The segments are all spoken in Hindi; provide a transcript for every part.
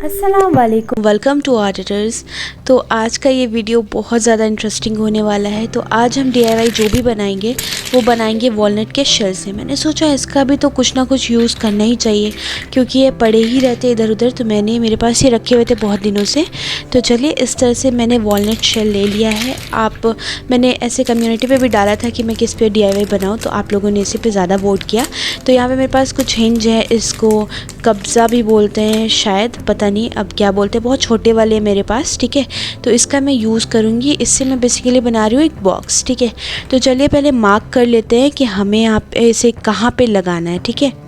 अस्सलाम वालेकुम, वेलकम टू आर्टिटर्स। तो आज का ये वीडियो बहुत ज़्यादा इंटरेस्टिंग होने वाला है। तो आज हम DIY जो भी बनाएंगे वो बनाएंगे वॉलनट के शेल से। मैंने सोचा इसका भी तो कुछ ना कुछ यूज़ करना ही चाहिए क्योंकि ये पड़े ही रहते इधर उधर। तो मेरे पास ये रखे हुए थे बहुत दिनों से। तो चलिए इस तरह से मैंने वॉलनट शेल ले लिया है। मैंने ऐसे कम्युनिटी पे भी डाला था कि मैं किस पे DIY बनाऊँ, तो आप लोगों ने इसी पे ज़्यादा वोट किया। तो यहाँ पे मेरे पास कुछ हिंज है, इसको कब्ज़ा भी बोलते हैं शायद, पता नहीं अब क्या बोलते हैं। बहुत छोटे वाले हैं मेरे पास, ठीक है। तो इसका मैं यूज़ करूँगी। इससे मैं बेसिकली बना रही हूँ एक बॉक्स, ठीक है। तो चलिए पहले मार्क कर लेते हैं कि हमें यहाँ पे इसे कहाँ पे लगाना है, ठीक है।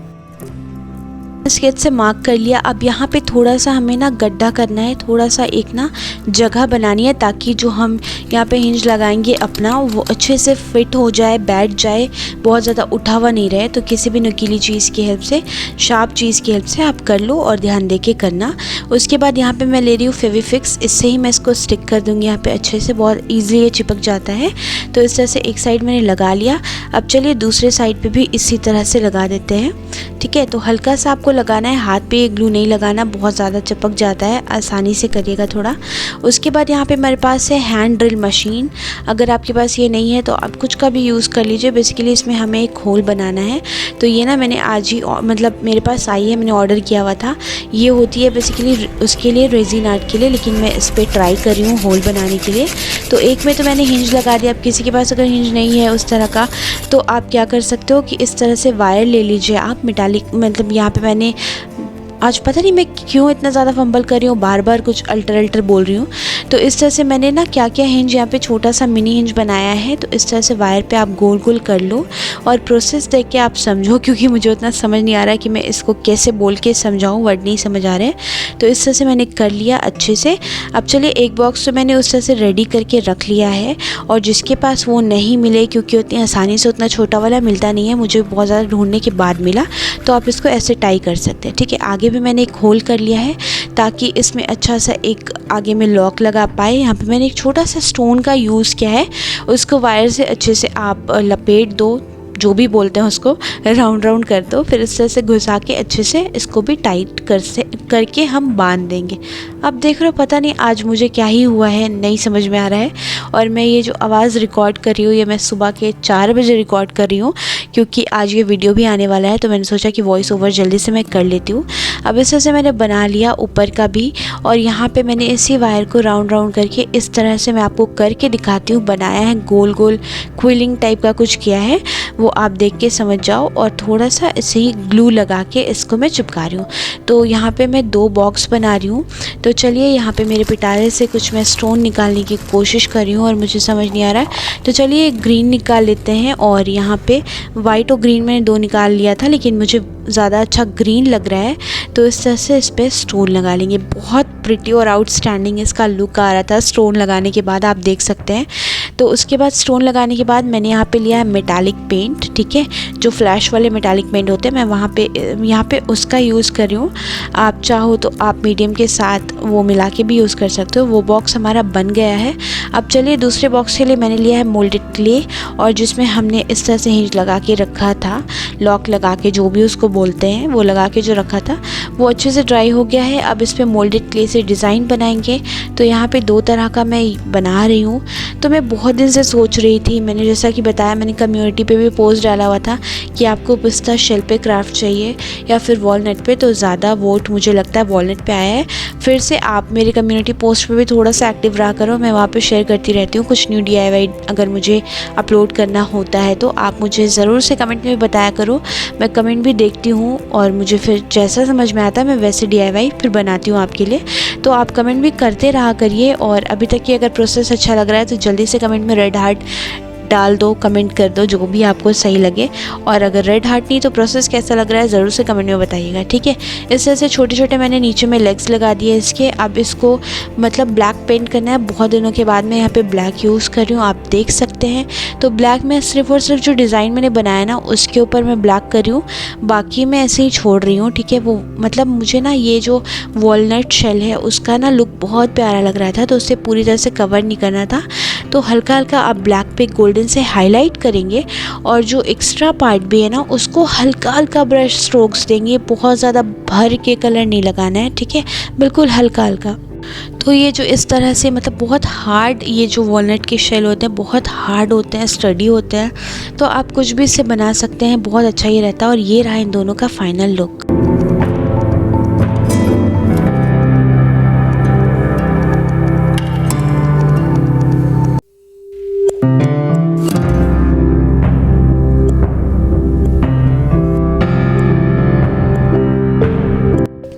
स्केच से मार्क कर लिया। अब यहाँ पे थोड़ा सा हमें ना गड्ढा करना है, थोड़ा सा एक ना जगह बनानी है ताकि जो हम यहाँ पे हिंज लगाएंगे अपना वो अच्छे से फिट हो जाए, बैठ जाए, बहुत ज़्यादा उठा हुआ नहीं रहे। तो किसी भी नुकीली चीज़ की हेल्प से, शार्प चीज़ की हेल्प से आप कर लो और ध्यान दे के करना। उसके बाद यहाँ पे मैं ले रही हूँ फेविफिक्स। इससे ही मैं इसको स्टिक कर दूँगी यहाँ पे अच्छे से, बहुत ईजिली ये चिपक जाता है। तो इस तरह से एक साइड मैंने लगा लिया। अब चलिए दूसरे साइड पर भी इसी तरह से लगा देते हैं, ठीक है। तो हल्का सा आपको लगाना है, हाथ पे ग्लू नहीं लगाना, बहुत ज़्यादा चिपक जाता है, आसानी से करिएगा थोड़ा। उसके बाद यहाँ पे मेरे पास है हैंड ड्रिल मशीन। अगर आपके पास ये नहीं है तो आप कुछ का भी यूज़ कर लीजिए। बेसिकली इसमें हमें एक होल बनाना है। तो ये ना मैंने आज ही मतलब मेरे पास आई है, मैंने ऑर्डर किया हुआ था। ये होती है बेसिकली उसके लिए, रेजिन आर्ट के लिए, लेकिन मैं इस पर ट्राई कर रही हूँ होल बनाने के लिए। तो एक में तो मैंने हिंज लगा दिया। अब किसी के पास अगर हिंज नहीं है उस तरह का तो आप क्या कर सकते हो कि इस तरह से वायर ले लीजिए आप मेटालिक। मतलब यहाँ पे मैंने आज पता नहीं मैं क्यों इतना ज़्यादा फंबल कर रही हूँ, बार बार कुछ अल्टर बोल रही हूँ। तो इस तरह से मैंने ना क्या क्या हिंज यहाँ पे छोटा सा मिनी हिंज बनाया है। तो इस तरह से वायर पे आप गोल गोल कर लो और प्रोसेस देख के आप समझो, क्योंकि मुझे उतना समझ नहीं आ रहा है कि मैं इसको कैसे बोल के समझाऊँ, वर्ड नहीं समझ आ रहे। तो इस तरह से मैंने कर लिया अच्छे से। अब चलिए एक बॉक्स तो मैंने उस तरह से रेडी करके रख लिया है। और जिसके पास वो नहीं मिले, क्योंकि उतनी आसानी से उतना छोटा वाला मिलता नहीं है, मुझे बहुत ज़्यादा ढूंढने के बाद मिला, तो आप इसको ऐसे टाई कर सकते हैं, ठीक है। आगे भी मैंने एक होल कर लिया है ताकि इसमें अच्छा सा एक आगे में लॉक लगा पाए। यहाँ पे मैंने एक छोटा सा स्टोन का यूज़ किया है, उसको वायर से अच्छे से आप लपेट दो, जो भी बोलते हैं उसको, राउंड राउंड कर दो। फिर इस तरह से घुसा के अच्छे से इसको भी टाइट करके हम बांध देंगे। अब देख रहे हो, पता नहीं आज मुझे क्या ही हुआ है, नहीं समझ में आ रहा है। और मैं ये जो आवाज़ रिकॉर्ड कर रही हूँ ये मैं सुबह के 4 बजे रिकॉर्ड कर रही हूँ, क्योंकि आज ये वीडियो भी आने वाला है। तो मैंने सोचा कि वॉइस ओवर जल्दी से मैं कर लेती हूँ। अब इस तरह से मैंने बना लिया ऊपर का भी, और यहाँ पे मैंने इसी वायर को राउंड राउंड करके इस तरह से मैं आपको करके दिखाती हूँ, बनाया है गोल गोल क्विलिंग टाइप का कुछ किया है, वो आप देख के समझ जाओ। और थोड़ा सा इसे ही ग्लू लगा के इसको मैं चिपका रही हूँ। तो यहाँ पे मैं 2 बॉक्स बना रही हूँ। तो चलिए यहाँ पे मेरे पिटारे से कुछ मैं स्टोन निकालने की कोशिश कर रही हूँ और मुझे समझ नहीं आ रहा है। तो चलिए ग्रीन निकाल लेते हैं। और यहाँ पे वाइट और ग्रीन मैंने 2 निकाल लिया था, लेकिन मुझे ज़्यादा अच्छा ग्रीन लग रहा है, तो इस तरह से इस पर स्टोन लगा लेंगे। बहुत प्रिटी और आउटस्टैंडिंग इसका लुक आ रहा था स्टोन लगाने के बाद, आप देख सकते हैं। तो उसके बाद स्टोन लगाने के बाद मैंने यहाँ पे लिया है मेटालिक पेंट, ठीक है, जो फ्लैश वाले मेटालिक पेंट होते हैं, मैं यहाँ पे उसका यूज़ कर रही हूँ। आप चाहो तो आप मीडियम के साथ वो मिला के भी यूज़ कर सकते हो। वो बॉक्स हमारा बन गया है। अब चलिए दूसरे बॉक्स के लिए मैंने लिया है मोल्डेड क्ले, और जिसमें हमने इस तरह से हिंज लगा के रखा था, लॉक लगा के, जो भी उसको बोलते हैं, वो लगा के जो रखा था वो अच्छे से ड्राई हो गया है। अब इस पर मोल्डेड क्ले से डिज़ाइन बनाएंगे। तो यहाँ पे 2 तरह का मैं बना रही हूँ। तो मैं बहुत दिन से सोच रही थी, मैंने जैसा कि बताया, मैंने कम्युनिटी पे भी पोस्ट डाला हुआ था कि आपको पिस्ता शेल पे क्राफ्ट चाहिए या फिर वॉलनट पे। तो ज़्यादा वोट मुझे लगता है वॉलनट पे आया है। फिर से आप मेरी कम्युनिटी पोस्ट पे भी थोड़ा सा एक्टिव रहा करो, मैं वहाँ पे शेयर करती रहती हूँ कुछ न्यू DIY अगर मुझे अपलोड करना होता है तो आप मुझे ज़रूर से कमेंट में बताया करो। मैं कमेंट भी देखती हूँ और मुझे फिर जैसा समझ में आता है मैं वैसे DIY फिर बनाती हूँ आपके लिए। तो आप कमेंट भी करते रहा करिए। और अभी तक की अगर प्रोसेस अच्छा लग रहा है तो जल्दी से कमेंट में रेड हार्ट डाल दो, कमेंट कर दो, जो भी आपको सही लगे। और अगर रेड हार्ट नहीं तो प्रोसेस कैसा लग रहा है ज़रूर से कमेंट में बताइएगा, ठीक है। इस तरह से छोटे छोटे मैंने नीचे में लेग्स लगा दिए इसके। अब इसको मतलब ब्लैक पेंट करना है। बहुत दिनों के बाद मैं यहाँ पे ब्लैक यूज़ कर रही हूँ, आप देख सकते हैं। तो ब्लैक में सिर्फ और सिर्फ जो डिज़ाइन मैंने बनाया ना उसके ऊपर मैं ब्लैक कर रही हूँ, बाकी मैं ऐसे ही छोड़ रही हूँ, ठीक है। वो मतलब मुझे ना ये जो वॉलनट शेल है उसका ना लुक बहुत प्यारा लग रहा था, तो उसे पूरी तरह से कवर नहीं करना था। तो हल्का हल्का आप ब्लैक पे गोल्डन से हाईलाइट करेंगे और जो एक्स्ट्रा पार्ट भी है ना उसको हल्का हल्का ब्रश स्ट्रोक्स देंगे। बहुत ज़्यादा भर के कलर नहीं लगाना है, ठीक है, बिल्कुल हल्का हल्का। तो ये जो इस तरह से मतलब बहुत हार्ड, ये जो वॉलनट के शेल होते हैं बहुत हार्ड होते हैं, स्टडी होते हैं, तो आप कुछ भी इससे बना सकते हैं, बहुत अच्छा ये रहता है। और ये रहा इन दोनों का फाइनल लुक।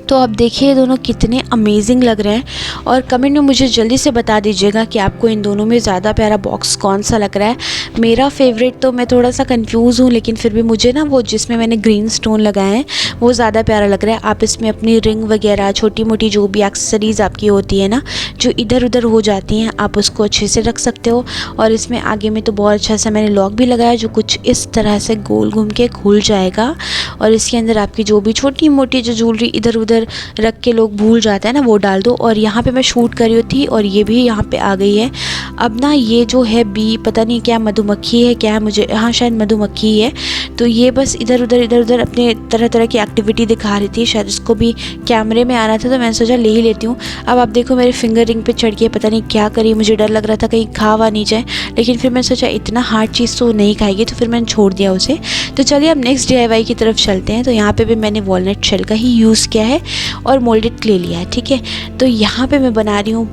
तो आप देखिए दोनों कितने अमेजिंग लग रहे हैं और कमेंट में मुझे जल्दी से बता दीजिएगा कि आपको इन दोनों में ज़्यादा प्यारा बॉक्स कौन सा लग रहा है। मेरा फेवरेट तो, मैं थोड़ा सा कंफ्यूज हूँ लेकिन फिर भी मुझे ना वो जिसमें मैंने ग्रीन स्टोन लगाए हैं वो ज़्यादा प्यारा लग रहा है। आप इसमें अपनी रिंग वगैरह छोटी मोटी जो भी एक्सेसरीज़ आपकी होती है ना जो इधर उधर हो जाती हैं आप उसको अच्छे से रख सकते हो। और इसमें आगे में तो बहुत अच्छा सा मैंने लॉक भी लगाया जो कुछ इस तरह से गोल घूम के खुल जाएगा और इसके अंदर आपकी जो भी छोटी मोटी जो ज्वेलरी इधर उधर रख के लोग भूल जाते हैं ना वो डाल दो। और यहाँ पे मैं शूट कर रही थी और ये भी यहाँ पे आ गई है। अब ना ये जो है बी, पता नहीं क्या मधुमक्खी है क्या है, मुझे, हाँ शायद मधुमक्खी है। तो ये बस इधर उधर अपने तरह तरह की एक्टिविटी दिखा रही थी, शायद इसको भी कैमरे में आना था तो मैंने सोचा ले ही लेती हूँ। अब आप देखो मेरे फिंगर रिंग पे चढ़ के पता नहीं क्या करी, मुझे डर लग रहा था कहीं खा वा नहीं जाए, लेकिन फिर मैंने सोचा इतना हार्ड चीज़ तो नहीं खाएगी, तो फिर मैंने छोड़ दिया उसे। तो चलिए अब नेक्स्ट DIY की तरफ चलते हैं। तो यहाँ पे भी मैंने वॉलनट शेल का ही यूज़ किया है और मोल्डेड क्ले लिया है, ठीक है। तो यहाँ पे मैं बना रही हूँ,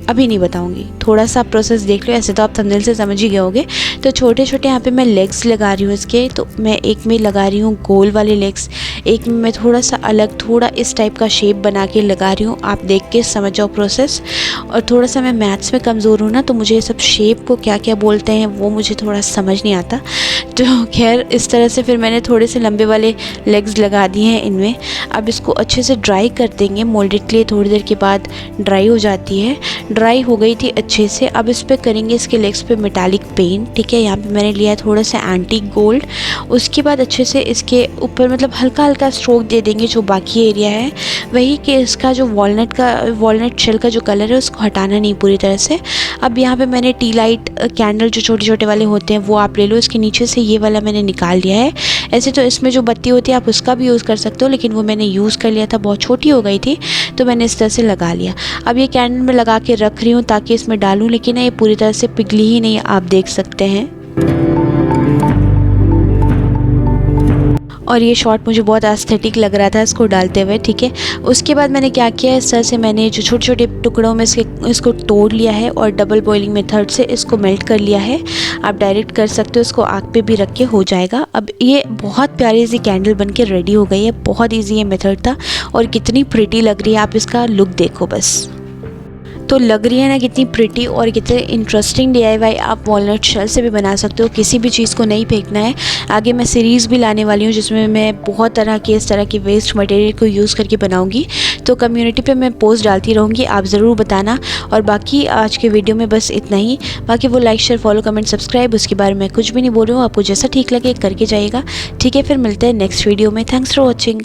अभी नहीं बताऊंगी, थोड़ा सा प्रोसेस देख लो, ऐसे तो आप थंबनेल से समझ ही गए होगे। तो छोटे छोटे यहाँ पे मैं लेग्स लगा रही हूँ इसके। तो मैं एक में लगा रही हूँ गोल वाले लेग्स, एक में मैं थोड़ा सा अलग थोड़ा इस टाइप का शेप बना के लगा रही हूँ। आप देख के समझ जाओ प्रोसेस। और थोड़ा सा मैं मैथ्स में कमज़ोर हूँ ना तो मुझे ये सब शेप को क्या क्या बोलते हैं वो मुझे थोड़ा समझ नहीं आता। तो खैर इस तरह से फिर मैंने थोड़े से लंबे वाले लेग्स लगा दिए हैं इनमें। अब इसको अच्छे से ड्राई कर देंगे। मोल्डेड क्ले थोड़ी देर के बाद ड्राई हो जाती है, ड्राई हो गई थी अच्छे से। अब इस पर करेंगे इसके लेग्स पे मेटालिक पेंट, ठीक है। यहाँ पे मैंने लिया है थोड़ा सा एंटीक गोल्ड। उसके बाद अच्छे से इसके ऊपर मतलब हल्का हल्का स्ट्रोक दे देंगे जो बाकी एरिया है वही, कि इसका जो वॉलनट शेल का जो कलर है उसको हटाना नहीं पूरी तरह से। अब यहाँ पे मैंने टी लाइट कैंडल जो छोटे छोटे वाले होते हैं वो आप ले लो, इसके नीचे से ये वाला मैंने निकाल लिया है। ऐसे तो इसमें जो बत्ती होती है आप उसका भी यूज़ कर सकते हो, लेकिन वो मैंने यूज़ कर लिया था, बहुत छोटी हो गई थी तो मैंने इस तरह से लगा लिया। अब ये कैंडल में लगा के रख रही हूँ ताकि इसमें डालूँ, लेकिन ये पूरी तरह से पिघली ही नहीं, आप देख सकते हैं। और ये शॉट मुझे बहुत एस्थेटिक लग रहा था इसको डालते हुए, ठीक है। उसके बाद मैंने क्या किया, इस तरह से मैंने जो छोटे छोटे टुकड़ों में इसको तोड़ लिया है और डबल बॉइलिंग मेथड से इसको मेल्ट कर लिया है। आप डायरेक्ट कर सकते हो, इसको आग पे भी रख के हो जाएगा। अब ये बहुत प्यारी सी कैंडल बन के रेडी हो गई है। बहुत ईजी ये मेथड था और कितनी प्रिटी लग रही है, आप इसका लुक देखो बस। तो लग रही है ना कितनी प्रिटी और कितने इंटरेस्टिंग DIY आप वॉलनट शेल से भी बना सकते हो। किसी भी चीज़ को नहीं फेंकना है। आगे मैं सीरीज़ भी लाने वाली हूँ जिसमें मैं बहुत तरह के इस तरह की वेस्ट मटेरियल को यूज़ करके बनाऊँगी। तो कम्युनिटी पे मैं पोस्ट डालती रहूँगी, आप ज़रूर बताना। और बाकी आज के वीडियो में बस इतना ही। बाकी वो like share follow comment subscribe उसके बारे में कुछ भी नहीं बोल रही हूँ, आपको जैसा ठीक लगे करके जाइएगा, ठीक है। फिर मिलते हैं नेक्स्ट वीडियो में। Thanks for watching.